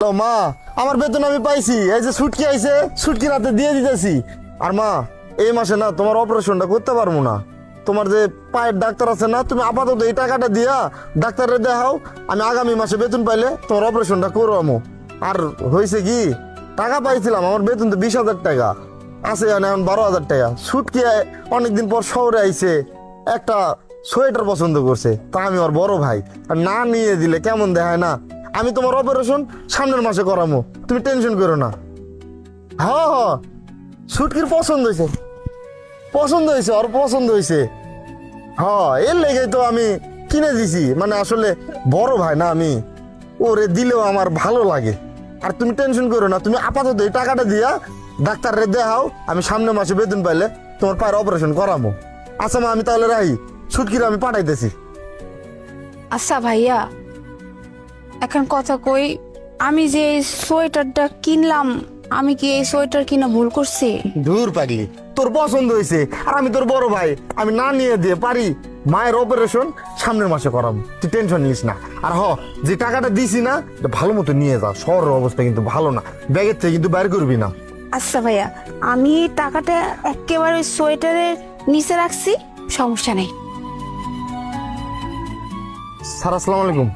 তো মা, আমার বেতন আমি পাইছি, এই যে ছুটকি আইছে, ছুটকি রাতে দিয়ে দিতেছি। আর মা, এই মাসে না তোমার অপারেশনটা করতে পারবো না। তোমার যে পায়ের ডাক্তার আছে না, তুমি আপাতত এই টাকাটা দিয়া ডাক্তারে দেখাও। আমি আগামী মাসে বেতন পাইলে তোমার অপারেশনটা করবো। আর হয়েছে কি, টাকা পাইছিলাম, আমার বেতন তো 20,000 টাকা আছে, এখন 12,000 টাকা। ছুটকি অনেকদিন পর শহরে আইছে, একটা সোয়েটার পছন্দ করছে, তা আমি ওর বড় ভাই, আর না নিয়ে দিলে কেমন দেখায় না। আমি তোমার অপারেশন সামনের মাসে করামো, তুমি টেনশন করো না। হ্যাঁ হ্যাঁ, ছুটকির পছন্দ হয়েছে, পছন্দ হয়েছে, ওর পছন্দ হয়েছে। হ্যাঁ, এর লেগে তো আমি কিনে দিছি, মানে আসলে বড় ভাই না আমি, ওরে দিলেও আমার ভালো লাগে। আর তুমি টেনশন করো না, তুমি আপাতত এই টাকাটা দিয়া ডাক্তারে দেখাও, আমি সামনের মাসে বেতন পাইলে তোমার পায়ের অপারেশন করামো। আচ্ছা মা, আমি তাহলে রাহি, ছুটকিরা আমি পাঠাইতেছি। আচ্ছা ভাইয়া, এখন কথা কই, আমি যে এই সোয়েটারটা কিনলাম, আমি কি এই সোয়েটার কিনা ভুল করছি? দূর পাগলি, তোর পছন্দ হয়েছে, আর আমি তোর বড় ভাই, আমি না নিয়ে দিয়ে পারি। মায়ের অপারেশন সামনের মাসে করাবো, তুই টেনশন নিস না। আর যে টাকাটা দিছি না, এটা ভালো মতো নিয়ে যা, শহরের অবস্থা কিন্তু ভালো না, ব্যাগের থেকে কিন্তু বাইর করবি না। আচ্ছা ভাইয়া, আমি এই টাকাটা একেবারে ওই সোয়েটারের নিচে রাখছি, সমস্যা নেই। স্যার আসসালামু আলাইকুম।